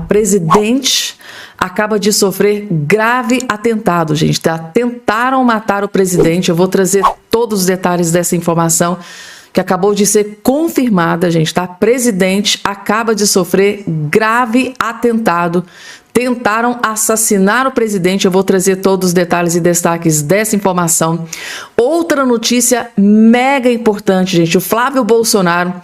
presidente acaba de sofrer grave atentado, gente, tá? Tentaram matar o presidente. Eu vou trazer todos os detalhes dessa informação que acabou de ser confirmada, gente, tá? Presidente acaba de sofrer grave atentado. Tentaram assassinar o presidente. Eu vou trazer todos os detalhes e destaques dessa informação. Outra notícia mega importante, gente. O Flávio Bolsonaro,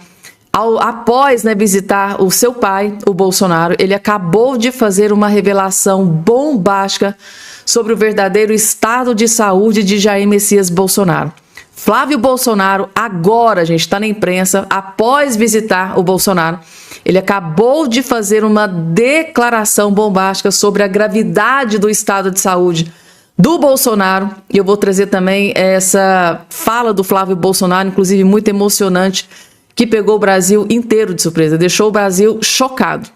após visitar o seu pai, o Bolsonaro, ele acabou de fazer uma revelação bombástica sobre o verdadeiro estado de saúde de Jair Messias Bolsonaro. Flávio Bolsonaro agora, gente, está na imprensa, após visitar o Bolsonaro, ele acabou de fazer uma declaração bombástica sobre a gravidade do estado de saúde do Bolsonaro. E eu vou trazer também essa fala do Flávio Bolsonaro, inclusive muito emocionante, que pegou o Brasil inteiro de surpresa, deixou o Brasil chocado.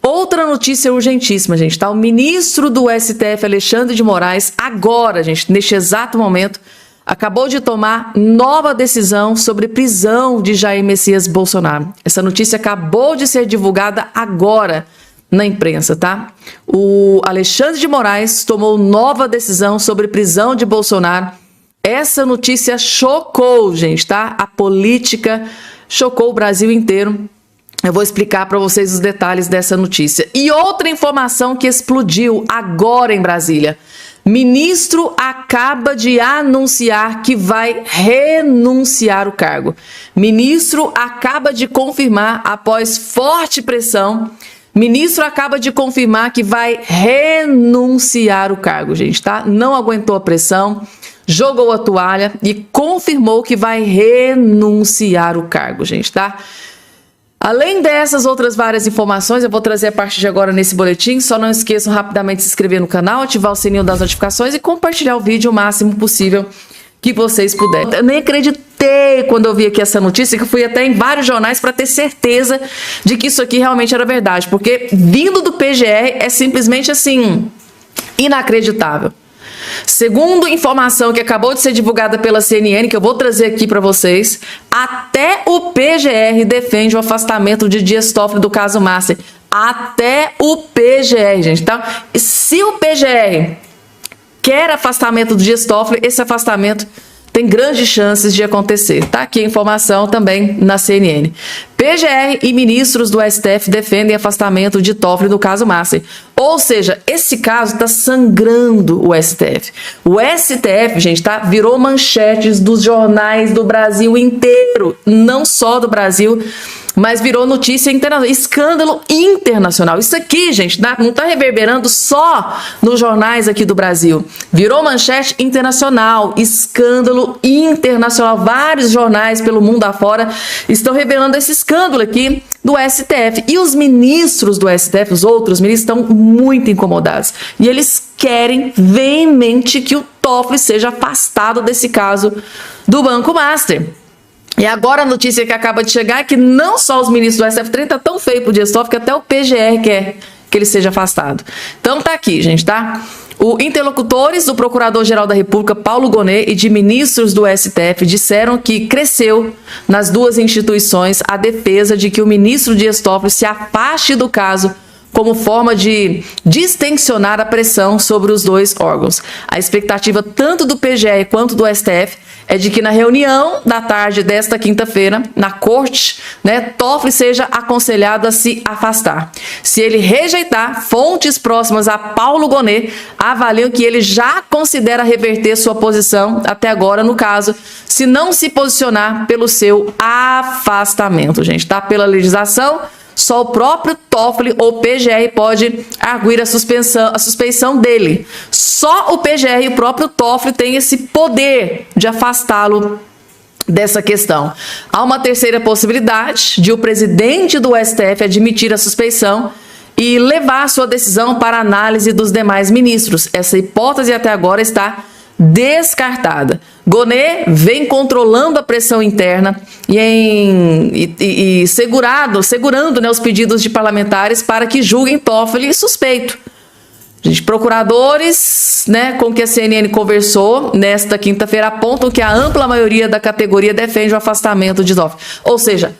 Outra notícia urgentíssima, gente, tá? O ministro do STF, Alexandre de Moraes, agora, gente, neste exato momento, acabou de tomar nova decisão sobre prisão de Jair Messias Bolsonaro. Essa notícia acabou de ser divulgada agora na imprensa, tá? O Alexandre de Moraes tomou nova decisão sobre prisão de Bolsonaro. Essa notícia chocou, gente, tá? A política chocou o Brasil inteiro. Eu vou explicar para vocês os detalhes dessa notícia. E outra informação que explodiu agora em Brasília. Ministro acaba de anunciar que vai renunciar o cargo. Ministro acaba de confirmar, após forte pressão, ministro acaba de confirmar que vai renunciar o cargo, gente, tá? Não aguentou a pressão, jogou a toalha e confirmou que vai renunciar o cargo, gente, tá? Além dessas outras várias informações, eu vou trazer a partir de agora nesse boletim. Só não esqueçam rapidamente de se inscrever no canal, ativar o sininho das notificações e compartilhar o vídeo o máximo possível que vocês puderem. Eu nem acreditei quando eu vi aqui essa notícia, que eu fui até em vários jornais para ter certeza de que isso aqui realmente era verdade, porque vindo do PGR é simplesmente assim, inacreditável. Segundo informação que acabou de ser divulgada pela CNN, que eu vou trazer aqui para vocês, até o PGR defende o afastamento de Dias Toffoli do caso Master. Até o PGR, gente. Então, se o PGR quer afastamento do Dias Toffoli, esse afastamento tem grandes chances de acontecer. Tá aqui a informação também na CNN. PGR e ministros do STF defendem afastamento de Toffoli do caso Master. Ou seja, esse caso está sangrando o STF. O STF, gente, tá? Virou manchetes dos jornais do Brasil inteiro. Não só do Brasil, mas virou notícia internacional, escândalo internacional. Isso aqui, gente, não está reverberando só nos jornais aqui do Brasil. Virou manchete internacional, escândalo internacional. Vários jornais pelo mundo afora estão revelando esse escândalo aqui do STF. E os ministros do STF, os outros ministros, estão muito incomodados. E eles querem veemente que o Toffoli seja afastado desse caso do Banco Master. E agora a notícia que acaba de chegar é que não só os ministros do STF, 30 tão feio pro Dias Toffoli, que até o PGR quer que ele seja afastado. Então tá aqui, gente, tá? Os interlocutores do Procurador-Geral da República, Paulo Gonet, e de ministros do STF disseram que cresceu nas duas instituições a defesa de que o ministro Dias Toffoli se afaste do caso como forma de distensionar a pressão sobre os dois órgãos. A expectativa tanto do PGR quanto do STF é de que na reunião da tarde desta quinta-feira, na corte, Toffoli seja aconselhado a se afastar. Se ele rejeitar, fontes próximas a Paulo Gonet avaliam que ele já considera reverter sua posição até agora no caso, se não se posicionar pelo seu afastamento, gente, tá? Pela legislação, só o próprio Toffoli ou PGR pode arguir a suspeição dele. Só o PGR e o próprio Toffoli têm esse poder de afastá-lo dessa questão. Há uma terceira possibilidade de o presidente do STF admitir a suspeição e levar sua decisão para análise dos demais ministros. Essa hipótese até agora está descartada. Gonet vem controlando a pressão interna e segurando os pedidos de parlamentares para que julguem Toffoli suspeito. Gente, procuradores, com que a CNN conversou nesta quinta-feira apontam que a ampla maioria da categoria defende o afastamento de Toffoli. Ou seja,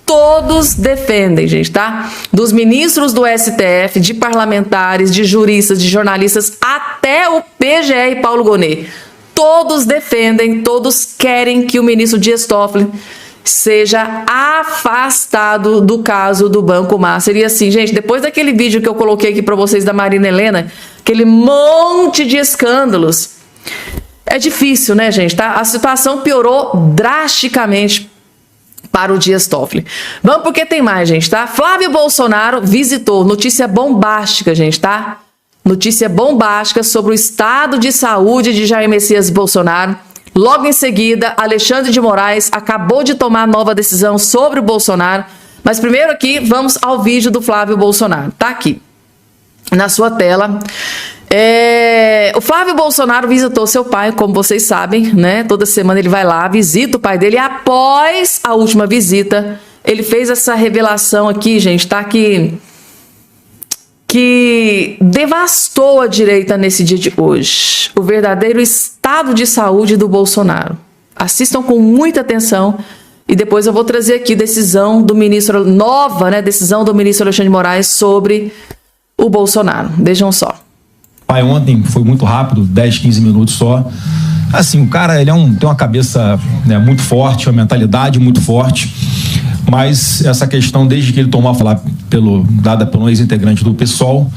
todos defendem, gente, tá? Dos ministros do STF, de parlamentares, de juristas, de jornalistas, até o PGR Paulo Gonet. Todos defendem, todos querem que o ministro Dias Toffoli seja afastado do caso do Banco Master. E assim, gente, depois daquele vídeo que eu coloquei aqui para vocês da Marina Helena, aquele monte de escândalos, é difícil, né, gente, tá? A situação piorou drasticamente para o Dias Toffoli. Vamos porque tem mais, gente, tá? Flávio Bolsonaro visitou, notícia bombástica, gente, tá? Notícia bombástica sobre o estado de saúde de Jair Messias Bolsonaro. Logo em seguida, Alexandre de Moraes acabou de tomar nova decisão sobre o Bolsonaro. Mas primeiro aqui, vamos ao vídeo do Flávio Bolsonaro. Tá aqui, na sua tela. O Flávio Bolsonaro visitou seu pai, como vocês sabem, né? Toda semana ele vai lá, visita o pai dele. E após a última visita, ele fez essa revelação aqui, gente, tá? Que devastou a direita nesse dia de hoje. O verdadeiro estado de saúde do Bolsonaro. Assistam com muita atenção e depois eu vou trazer aqui decisão do ministro, decisão do ministro Alexandre de Moraes sobre o Bolsonaro. Vejam só. Pai, ontem foi muito rápido, 10, 15 minutos só. Assim, o cara ele tem uma cabeça, né, muito forte, uma mentalidade muito forte, mas essa questão, desde que ele tomou a falar dada pelo ex-integrante do PSOL,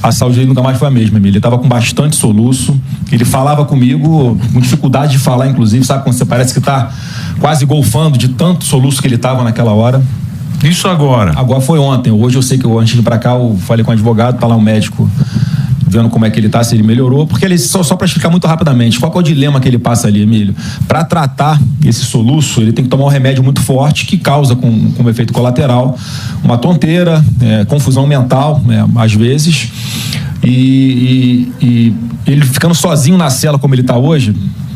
a saúde dele nunca mais foi a mesma, Emília. Ele estava com bastante soluço, ele falava comigo com dificuldade de falar, inclusive, sabe quando você parece que está quase golfando de tanto soluço que ele estava naquela hora. Isso agora? Agora foi ontem. Hoje eu sei que antes de ir para cá eu falei com o advogado, tá lá um médico vendo como é que ele tá, se ele melhorou, porque ele só para explicar muito rapidamente, qual que é o dilema que ele passa ali, Emílio? Para tratar esse soluço, ele tem que tomar um remédio muito forte que causa como efeito colateral uma tonteira, confusão mental, às vezes, e ele ficando sozinho na cela como ele tá hoje,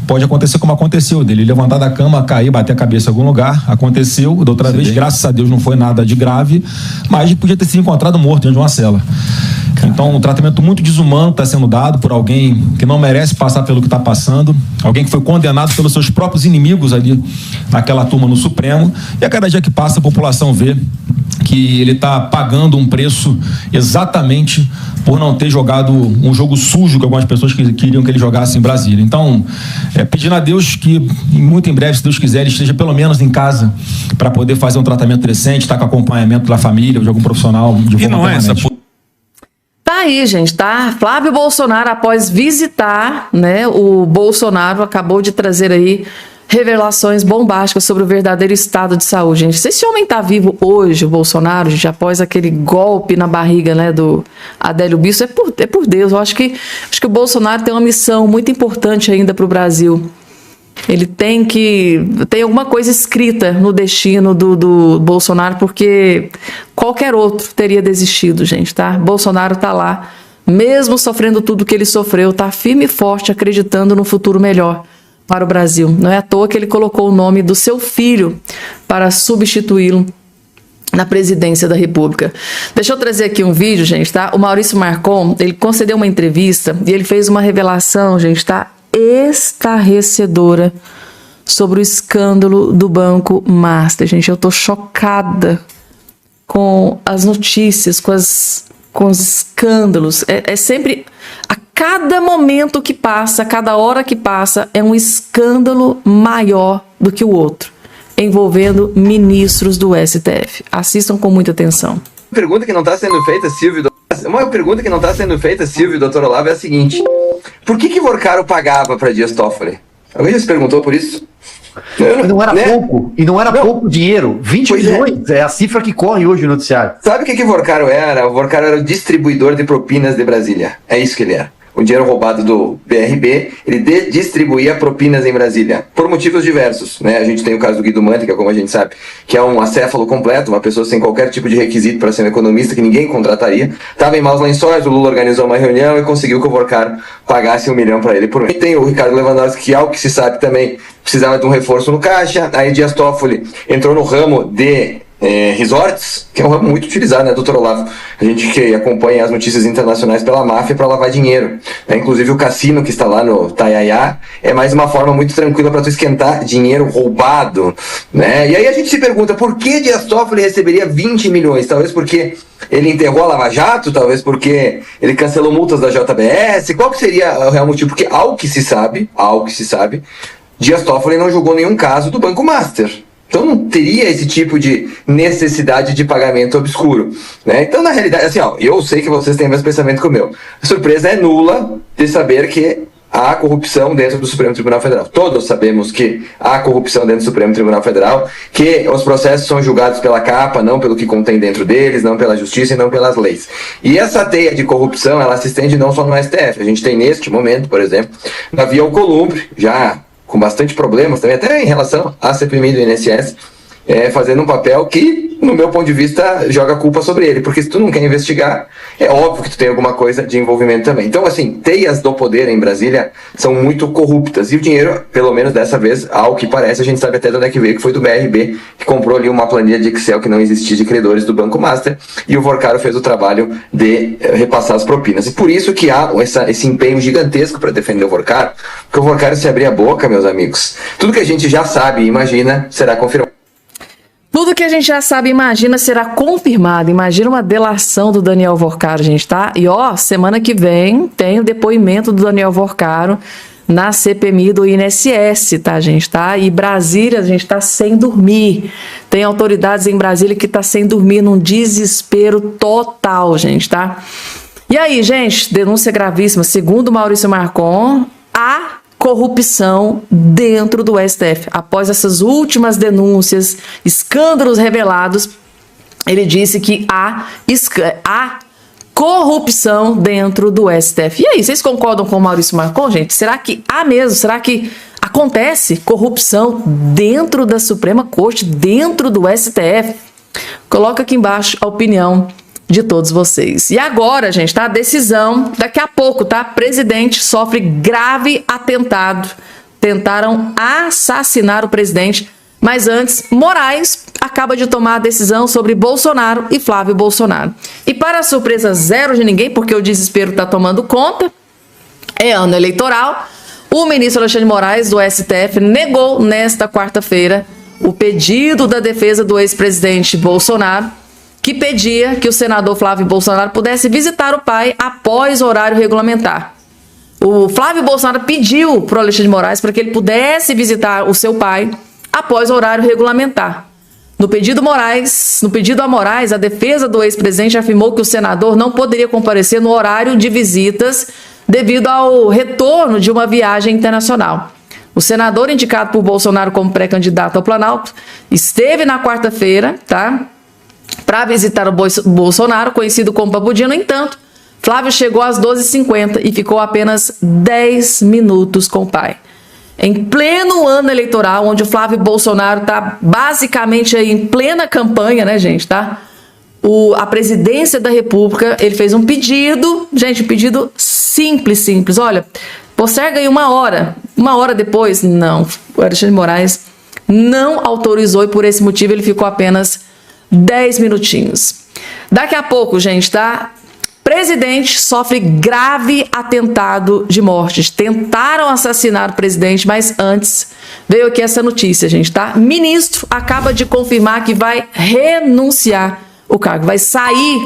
pode acontecer como aconteceu dele, levantar da cama, cair, bater a cabeça em algum lugar, aconteceu, da outra vez, graças a Deus não foi nada de grave, mas podia ter sido encontrado morto dentro de uma cela. Então, um tratamento muito desumano está sendo dado por alguém que não merece passar pelo que está passando, alguém que foi condenado pelos seus próprios inimigos ali naquela turma no Supremo, e a cada dia que passa a população vê que ele está pagando um preço exatamente por não ter jogado um jogo sujo que algumas pessoas queriam que ele jogasse em Brasília. Então, pedindo a Deus que muito em breve, se Deus quiser, ele esteja pelo menos em casa para poder fazer um tratamento decente, estar com acompanhamento da família ou de algum profissional de forma permanente. Tá aí, gente, tá? Flávio Bolsonaro, após visitar, né, o Bolsonaro acabou de trazer aí revelações bombásticas sobre o verdadeiro estado de saúde, gente. Se esse homem tá vivo hoje, o Bolsonaro, gente, após aquele golpe na barriga, né, do Adélio Bispo, é por Deus. Eu acho que o Bolsonaro tem uma missão muito importante ainda para o Brasil. Ele tem alguma coisa escrita no destino do Bolsonaro, porque qualquer outro teria desistido, gente, tá? Bolsonaro tá lá, mesmo sofrendo tudo que ele sofreu, tá firme e forte, acreditando no futuro melhor para o Brasil. Não é à toa que ele colocou o nome do seu filho para substituí-lo na presidência da República. Deixa eu trazer aqui um vídeo, gente, tá? O Maurício Marcon, ele concedeu uma entrevista e ele fez uma revelação, gente, tá? Estarrecedora sobre o escândalo do Banco Master. Gente, eu tô chocada com as notícias, com os escândalos. É sempre, a cada momento que passa, a cada hora que passa, é um escândalo maior do que o outro, envolvendo ministros do STF. Assistam com muita atenção. Uma pergunta que não está sendo feita, Silvio, doutor Olavo, é a seguinte: por que Vorcaro pagava para Dias Toffoli? Alguém já se perguntou por isso? Não era pouco, e não era pouco dinheiro. 20 milhões é a cifra que corre hoje no noticiário. Sabe o que Vorcaro era? O Vorcaro era o distribuidor de propinas de Brasília. É isso que ele era. O dinheiro roubado do BRB, ele distribuía propinas em Brasília, por motivos diversos, né? A gente tem o caso do Guido Mantega, como a gente sabe, que é um acéfalo completo, uma pessoa sem qualquer tipo de requisito para ser um economista, que ninguém contrataria. Estava em maus lençóis, o Lula organizou uma reunião e conseguiu que o Vorcaro pagasse 1 milhão para ele por mês. E tem o Ricardo Lewandowski, que, ao que se sabe também, precisava de um reforço no caixa. Aí Dias Toffoli entrou no ramo de resorts, que é um ramo muito utilizado, né, doutor Olavo? A gente que acompanha as notícias internacionais pela máfia para lavar dinheiro. Inclusive o cassino que está lá no Taiaiá é mais uma forma muito tranquila para tu esquentar dinheiro roubado, né? E aí a gente se pergunta, por que Dias Toffoli receberia 20 milhões? Talvez porque ele enterrou a Lava Jato, talvez porque ele cancelou multas da JBS. Qual que seria o real motivo? Porque ao que se sabe, Dias Toffoli não julgou nenhum caso do Banco Master. Então não teria esse tipo de necessidade de pagamento obscuro, né? Então, na realidade, assim, eu sei que vocês têm o mesmo pensamento que o meu. A surpresa é nula de saber que há corrupção dentro do Supremo Tribunal Federal. Todos sabemos que há corrupção dentro do Supremo Tribunal Federal, que os processos são julgados pela capa, não pelo que contém dentro deles, não pela justiça e não pelas leis. E essa teia de corrupção, ela se estende não só no STF. A gente tem neste momento, por exemplo, na Via Alcolumbre, já com bastante problemas também, até em relação à CPMI do INSS, fazendo um papel que, no meu ponto de vista, joga culpa sobre ele, porque se tu não quer investigar, é óbvio que tu tem alguma coisa de envolvimento também. Então, assim, teias do poder em Brasília são muito corruptas, e o dinheiro, pelo menos dessa vez, ao que parece, a gente sabe até de onde é que veio, que foi do BRB, que comprou ali uma planilha de Excel que não existia de credores do Banco Master, e o Vorcaro fez o trabalho de repassar as propinas. E por isso que há esse empenho gigantesco para defender o Vorcaro, porque o Vorcaro, se abrir a boca, meus amigos, tudo que a gente já sabe e imagina será confirmado. Tudo que a gente já sabe, imagina, será confirmado. Imagina uma delação do Daniel Vorcaro, gente, tá? E semana que vem tem o depoimento do Daniel Vorcaro na CPMI do INSS, tá, gente, tá? E Brasília, a gente tá sem dormir. Tem autoridades em Brasília que tá sem dormir, num desespero total, gente, tá? E aí, gente, denúncia gravíssima. Segundo Maurício Marcon, há corrupção dentro do STF. Após essas últimas denúncias, escândalos revelados, ele disse que há corrupção dentro do STF. E aí, vocês concordam com o Maurício Marcon, gente? Será que há mesmo? Será que acontece corrupção dentro da Suprema Corte, dentro do STF? Coloca aqui embaixo a opinião de todos vocês. E agora, gente, tá? A decisão, daqui a pouco, tá? Presidente sofre grave atentado. Tentaram assassinar o presidente, mas antes, Moraes acaba de tomar a decisão sobre Bolsonaro e Flávio Bolsonaro. E para surpresa zero de ninguém, porque o desespero tá tomando conta, é ano eleitoral, o ministro Alexandre de Moraes, do STF, negou nesta quarta-feira o pedido da defesa do ex-presidente Bolsonaro, que pedia que o senador Flávio Bolsonaro pudesse visitar o pai após o horário regulamentar. O Flávio Bolsonaro pediu para o Alexandre de Moraes para que ele pudesse visitar o seu pai após o horário regulamentar. No pedido a Moraes, a defesa do ex-presidente afirmou que o senador não poderia comparecer no horário de visitas devido ao retorno de uma viagem internacional. O senador indicado por Bolsonaro como pré-candidato ao Planalto esteve na quarta-feira, tá? Para visitar o Bolsonaro, conhecido como Papudinho. No entanto, Flávio chegou às 12h50 e ficou apenas 10 minutos com o pai. Em pleno ano eleitoral, onde o Flávio Bolsonaro está basicamente aí em plena campanha, né, gente, tá? A presidência da República, ele fez um pedido, gente, um pedido simples. Olha, posterga aí uma hora depois, não. O Alexandre de Moraes não autorizou e por esse motivo ele ficou apenas 10 minutinhos. Daqui a pouco, gente, tá? Presidente sofre grave atentado de morte. Tentaram assassinar o presidente, mas antes veio aqui essa notícia, gente, tá? Ministro acaba de confirmar que vai renunciar o cargo, vai sair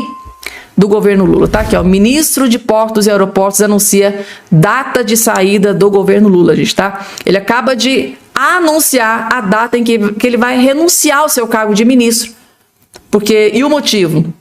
do governo Lula, tá? Aqui, ó, ministro de Portos e Aeroportos anuncia data de saída do governo Lula, gente, tá? Ele acaba de anunciar a data em que ele vai renunciar ao seu cargo de ministro. E o motivo?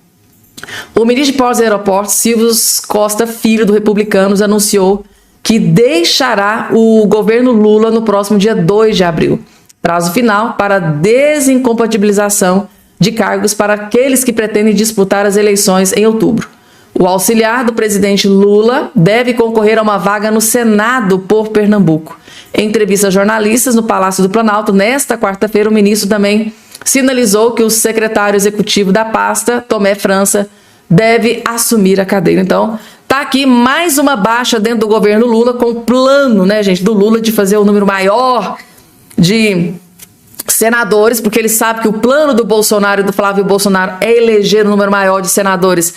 O ministro de Portos e Aeroportos, Silvio Costa Filho, do Republicanos, anunciou que deixará o governo Lula no próximo dia 2 de abril. Prazo final para desincompatibilização de cargos para aqueles que pretendem disputar as eleições em outubro. O auxiliar do presidente Lula deve concorrer a uma vaga no Senado por Pernambuco. Em entrevista a jornalistas no Palácio do Planalto, nesta quarta-feira, o ministro também sinalizou que o secretário executivo da pasta, Tomé França, deve assumir a cadeira. Então, tá aqui mais uma baixa dentro do governo Lula, com o plano, né, gente, do Lula de fazer o número maior de senadores, porque ele sabe que o plano do Bolsonaro e do Flávio Bolsonaro é eleger um número maior de senadores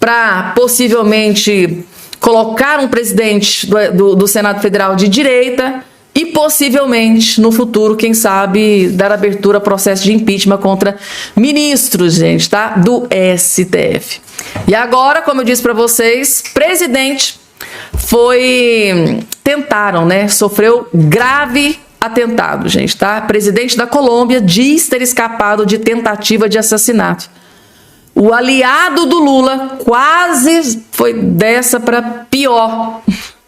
para possivelmente colocar um presidente do Senado Federal de direita e possivelmente, no futuro, quem sabe, dar abertura a processo de impeachment contra ministros, gente, tá? Do STF. E agora, como eu disse para vocês, presidente tentaram, né? Sofreu grave atentado, gente, tá? Presidente da Colômbia diz ter escapado de tentativa de assassinato. O aliado do Lula quase foi dessa para pior.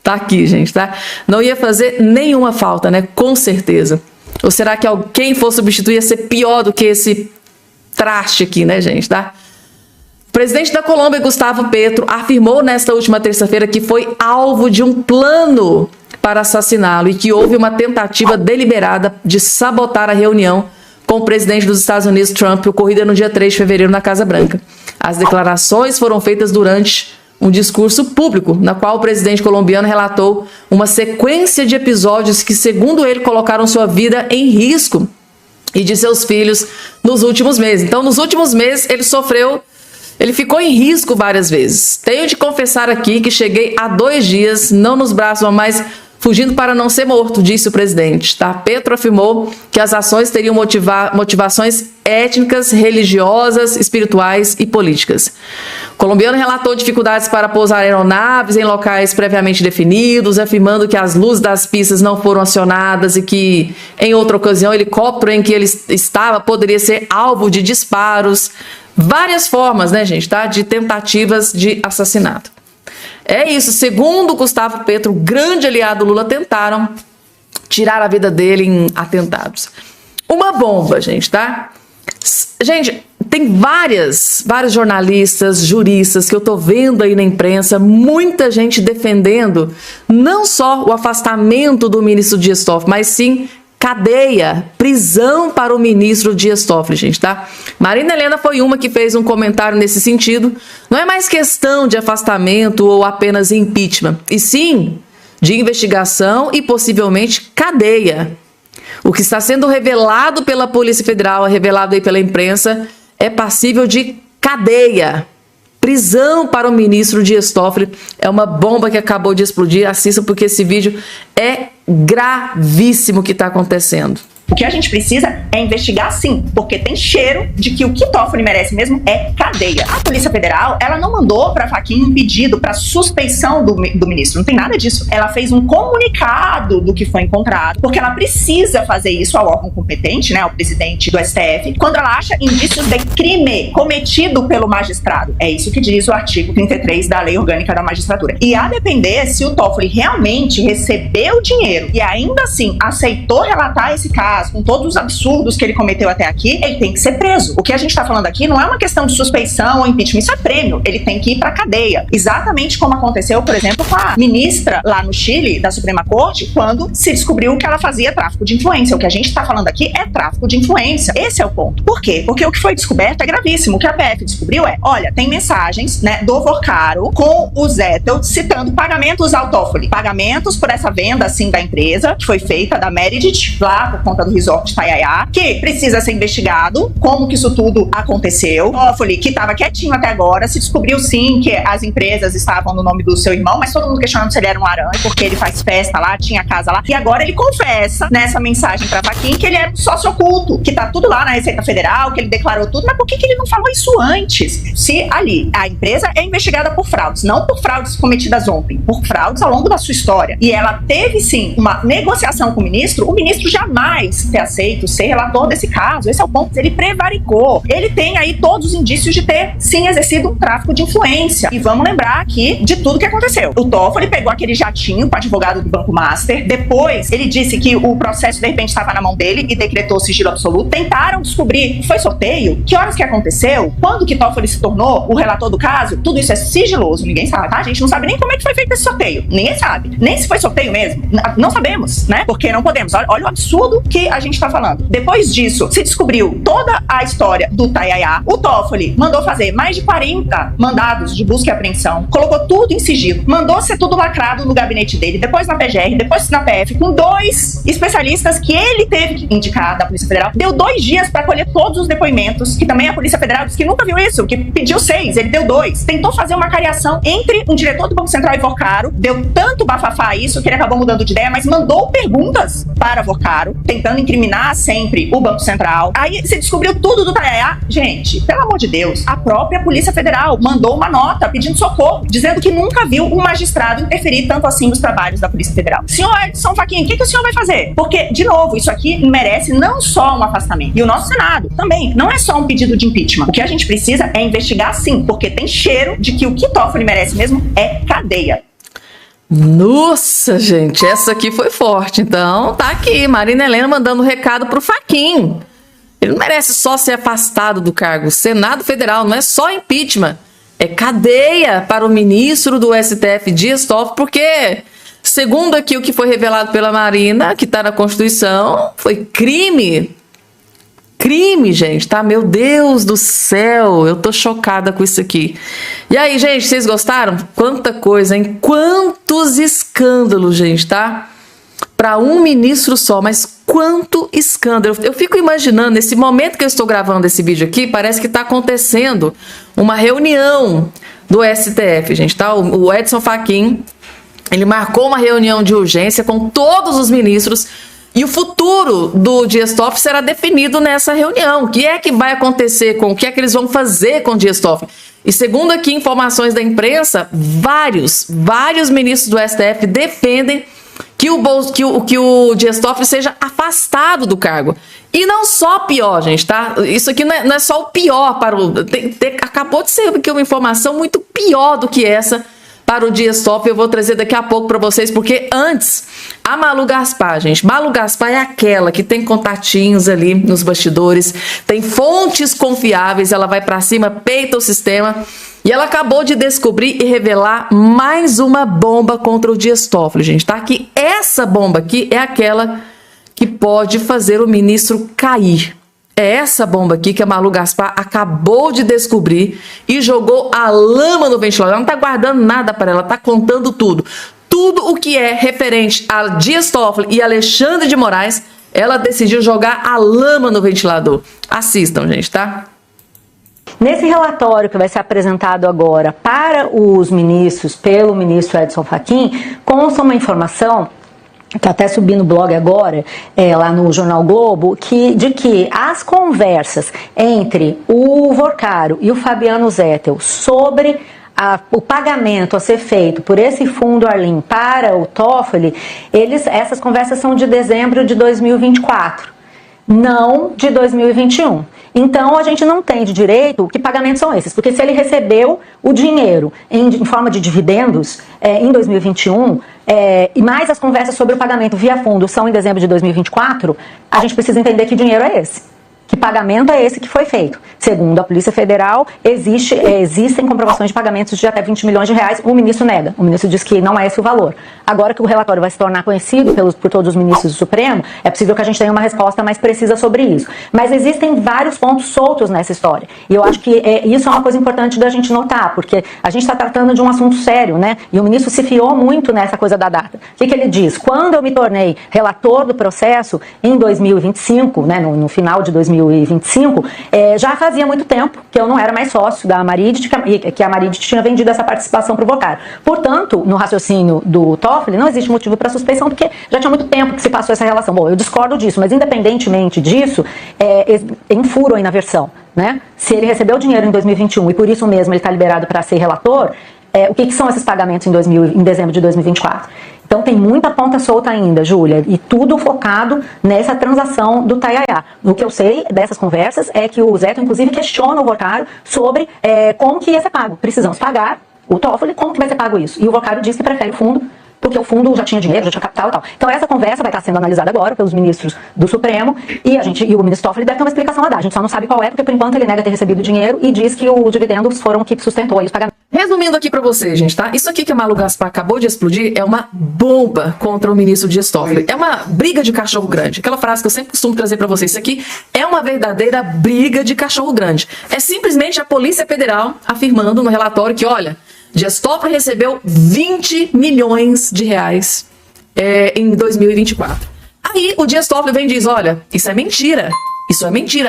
Tá aqui, gente, tá? Não ia fazer nenhuma falta, né? Com certeza. Ou será que quem for substituir ia ser pior do que esse traste aqui, né, gente, tá? O presidente da Colômbia, Gustavo Petro, afirmou nesta última terça-feira que foi alvo de um plano para assassiná-lo e que houve uma tentativa deliberada de sabotar a reunião com o presidente dos Estados Unidos, Trump, ocorrida no dia 3 de fevereiro na Casa Branca. As declarações foram feitas durante um discurso público, na qual o presidente colombiano relatou uma sequência de episódios que, segundo ele, colocaram sua vida em risco e de seus filhos nos últimos meses. Então, nos últimos meses, ele ficou em risco várias vezes. Tenho de confessar aqui que cheguei há 2 dias, não nos braços, mas fugindo para não ser morto, disse o presidente. Tá? Petro afirmou que as ações teriam motivações étnicas, religiosas, espirituais e políticas. O colombiano relatou dificuldades para pousar aeronaves em locais previamente definidos, afirmando que as luzes das pistas não foram acionadas e que, em outra ocasião, o helicóptero em que ele estava poderia ser alvo de disparos. Várias formas, né, gente, tá? De tentativas de assassinato. É isso, segundo Gustavo Petro, grande aliado Lula, tentaram tirar a vida dele em atentados. Uma bomba, gente, tá? Gente, tem vários jornalistas, juristas que eu tô vendo aí na imprensa, muita gente defendendo não só o afastamento do ministro Dias Toffoli, mas sim cadeia, prisão para o ministro Dias Toffoli, gente, tá? Marina Helena foi uma que fez um comentário nesse sentido. Não é mais questão de afastamento ou apenas impeachment, e sim de investigação e possivelmente cadeia. O que está sendo revelado pela Polícia Federal, revelado aí pela imprensa, é passível de cadeia. Prisão para o ministro Dias Toffoli. É uma bomba que acabou de explodir. Assista, porque esse vídeo é gravíssimo o que está acontecendo. O que a gente precisa é investigar, sim, porque tem cheiro de que o que Toffoli merece mesmo é cadeia. A Polícia Federal, ela não mandou para Fachin um pedido para suspeição do ministro, não tem nada disso. Ela fez um comunicado do que foi encontrado, porque ela precisa fazer isso ao órgão competente, né, ao presidente do STF, quando ela acha indícios de crime cometido pelo magistrado. É isso que diz o artigo 33 da Lei Orgânica da Magistratura. E a depender se o Toffoli realmente recebeu dinheiro e ainda assim aceitou relatar esse caso, com todos os absurdos que ele cometeu até aqui, ele tem que ser preso. O que a gente está falando aqui não é uma questão de suspeição ou impeachment, isso é prêmio. Ele tem que ir para cadeia. Exatamente como aconteceu, por exemplo, com a ministra lá no Chile, da Suprema Corte, quando se descobriu que ela fazia tráfico de influência. O que a gente está falando aqui é tráfico de influência. Esse é o ponto. Por quê? Porque o que foi descoberto é gravíssimo. O que a PF descobriu é, olha, tem mensagens, né, do Vorcaro com o Zettel citando pagamentos ao Toffoli. Pagamentos por essa venda, assim, da empresa, que foi feita da Meredith, lá por conta do Resort Itaiaia, que precisa ser investigado, como que isso tudo aconteceu. Toffoli, que estava quietinho até agora, se descobriu sim que as empresas estavam no nome do seu irmão, mas todo mundo questionando se ele era um laranja, porque ele faz festa lá, tinha casa lá, e agora ele confessa nessa mensagem pra Fachin que ele é um sócio oculto, que tá tudo lá na Receita Federal, que ele declarou tudo, mas por que ele não falou isso antes? Se ali a empresa é investigada por fraudes, não por fraudes cometidas ontem, por fraudes ao longo da sua história, e ela teve sim uma negociação com o ministro jamais ter aceito ser relator desse caso. Esse é o ponto. Ele prevaricou. Ele tem aí todos os indícios de ter, sim, exercido um tráfico de influência. E vamos lembrar aqui de tudo que aconteceu. O Toffoli pegou aquele jatinho com o advogado do Banco Master. Depois, ele disse que o processo, de repente, estava na mão dele e decretou sigilo absoluto. Tentaram descobrir. Foi sorteio? Que horas que aconteceu? Quando que Toffoli se tornou o relator do caso? Tudo isso é sigiloso. Ninguém sabe, tá? A gente não sabe nem como é que foi feito esse sorteio. Ninguém sabe. Nem se foi sorteio mesmo. Não sabemos, né? Porque não podemos. Olha o absurdo que que a gente tá falando. Depois disso, se descobriu toda a história do Tayaya. O Toffoli mandou fazer mais de 40 mandados de busca e apreensão, colocou tudo em sigilo, mandou ser tudo lacrado no gabinete dele, depois na PGR, depois na PF, com 2 especialistas que ele teve que indicar da Polícia Federal. Deu 2 dias para colher todos os depoimentos, que também a Polícia Federal disse que nunca viu isso, que pediu 6, ele deu 2. Tentou fazer uma cariação entre um diretor do Banco Central e Vorcaro, deu tanto bafafá isso que ele acabou mudando de ideia, mas mandou perguntas para Vorcaro, tentando incriminar sempre o Banco Central. Aí se descobriu tudo do Tayaya. Gente, pelo amor de Deus, a própria Polícia Federal mandou uma nota pedindo socorro, dizendo que nunca viu um magistrado interferir tanto assim nos trabalhos da Polícia Federal. Senhor Edson Fachin, o que o senhor vai fazer? Porque, de novo, isso aqui merece não só um afastamento. E o nosso Senado também. Não é só um pedido de impeachment. O que a gente precisa é investigar sim, porque tem cheiro de que o que Toffoli merece mesmo é cadeia. Nossa, gente, essa aqui foi forte. Então, tá aqui, Marina Helena mandando um recado pro Fachin. Ele não merece só ser afastado do cargo. O Senado Federal não é só impeachment, é cadeia para o ministro do STF, Dias Toffoli, porque, segundo aqui o que foi revelado pela Marina, que está na Constituição, foi crime. Crime, gente, tá? Meu Deus do céu, eu tô chocada com isso aqui. E aí, gente, vocês gostaram? Quanta coisa, hein? Quantos escândalos, gente, tá? Para um ministro só, mas quanto escândalo. Eu fico imaginando, nesse momento que eu estou gravando esse vídeo aqui, parece que está acontecendo uma reunião do STF, gente, tá? O Edson Fachin, ele marcou uma reunião de urgência com todos os ministros e o futuro do Dias Toffoli será definido nessa reunião. O que é que vai acontecer com o que é que eles vão fazer com o Dias Toffoli? E segundo aqui informações da imprensa, vários ministros do STF defendem que o Dias Toffoli seja afastado do cargo. E não só pior, gente, tá? Isso aqui não é só o pior para o... acabou de ser aqui uma informação muito pior do que essa para o Dias Toffoli. Eu vou trazer daqui a pouco para vocês, porque antes, a Malu Gaspar, gente. Malu Gaspar é aquela que tem contatinhos ali nos bastidores, tem fontes confiáveis, ela vai para cima, peita o sistema. E ela acabou de descobrir e revelar mais uma bomba contra o Dias Toffoli, gente, tá? Que essa bomba aqui é aquela que pode fazer o ministro cair. É essa bomba aqui que a Malu Gaspar acabou de descobrir e jogou a lama no ventilador. Ela não tá guardando nada para ela, tá contando tudo. Tudo o que é referente a Dias Toffoli e Alexandre de Moraes, ela decidiu jogar a lama no ventilador. Assistam, gente, tá? Nesse relatório que vai ser apresentado agora para os ministros, pelo ministro Edson Fachin, consta uma informação, que até subi no blog agora, lá no Jornal Globo, de que as conversas entre o Vorcaro e o Fabiano Zettel sobre o pagamento a ser feito por esse fundo Arlim para o Toffoli, essas conversas são de dezembro de 2024, não de 2021. Então, a gente não tem de direito que pagamentos são esses, porque se ele recebeu o dinheiro em forma de dividendos em 2021, e mais as conversas sobre o pagamento via fundo são em dezembro de 2024, a gente precisa entender que dinheiro é esse. Que pagamento é esse que foi feito? Segundo a Polícia Federal, existem comprovações de pagamentos de até 20 milhões de reais. O ministro nega. O ministro diz que não é esse o valor. Agora que o relatório vai se tornar conhecido por todos os ministros do Supremo, é possível que a gente tenha uma resposta mais precisa sobre isso. Mas existem vários pontos soltos nessa história. E eu acho que isso é uma coisa importante da gente notar, porque a gente está tratando de um assunto sério, né? E o ministro se fiou muito nessa coisa da data. O que ele diz? Quando eu me tornei relator do processo em 2025, né, no final de 2025, já fazia muito tempo que eu não era mais sócio da Amarid, que a Amarid tinha vendido essa participação para o Vorcaro. Portanto, no raciocínio do Toffoli, não existe motivo para suspeição, porque já tinha muito tempo que se passou essa relação. Bom, eu discordo disso, mas independentemente disso, em furo aí na versão, né? Se ele recebeu dinheiro em 2021 e por isso mesmo ele está liberado para ser relator, o que são esses pagamentos em dezembro de 2024? Então tem muita ponta solta ainda, Júlia, e tudo focado nessa transação do Tayaya. O que eu sei dessas conversas é que o Zettel, inclusive, questiona o Vorcaro sobre como que ia ser pago. Precisamos pagar o Toffoli, como que vai ser pago isso? E o Vorcaro diz que prefere o fundo, porque o fundo já tinha dinheiro, já tinha capital e tal. Então essa conversa vai estar sendo analisada agora pelos ministros do Supremo e o ministro Toffoli deve ter uma explicação a dar. A gente só não sabe qual é, porque por enquanto ele nega ter recebido dinheiro e diz que os dividendos foram o que sustentou aí os pagamentos. Resumindo aqui para vocês, gente, tá? Isso aqui que a Malu Gaspar acabou de explodir é uma bomba contra o ministro Dias Toffoli. É uma briga de cachorro grande. Aquela frase que eu sempre costumo trazer para vocês. Isso aqui é uma verdadeira briga de cachorro grande. É simplesmente a Polícia Federal afirmando no relatório que, olha, Dias Toffoli recebeu 20 milhões de reais em 2024. Aí o Dias Toffoli vem e diz, olha, isso é mentira,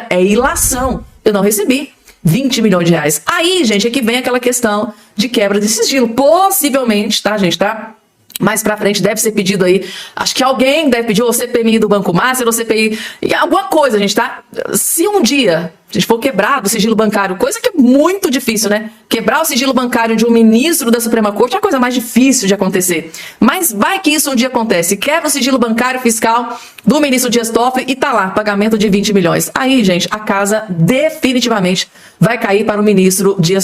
é ilação, eu não recebi 20 milhões de reais. Aí, gente, é que vem aquela questão de quebra de sigilo. Possivelmente, tá, gente, tá? Mais pra frente deve ser pedido aí, acho que alguém deve pedir ou CPMI do Banco Master ou CPI, alguma coisa, gente, tá? Se um dia a gente for quebrado o sigilo bancário, coisa que é muito difícil, né? Quebrar o sigilo bancário de um ministro da Suprema Corte é a coisa mais difícil de acontecer. Mas vai que isso um dia acontece, quebra o sigilo bancário fiscal do ministro Dias Toffoli e tá lá, pagamento de 20 milhões. Aí, gente, a casa definitivamente vai cair para o ministro Dias Toffoli.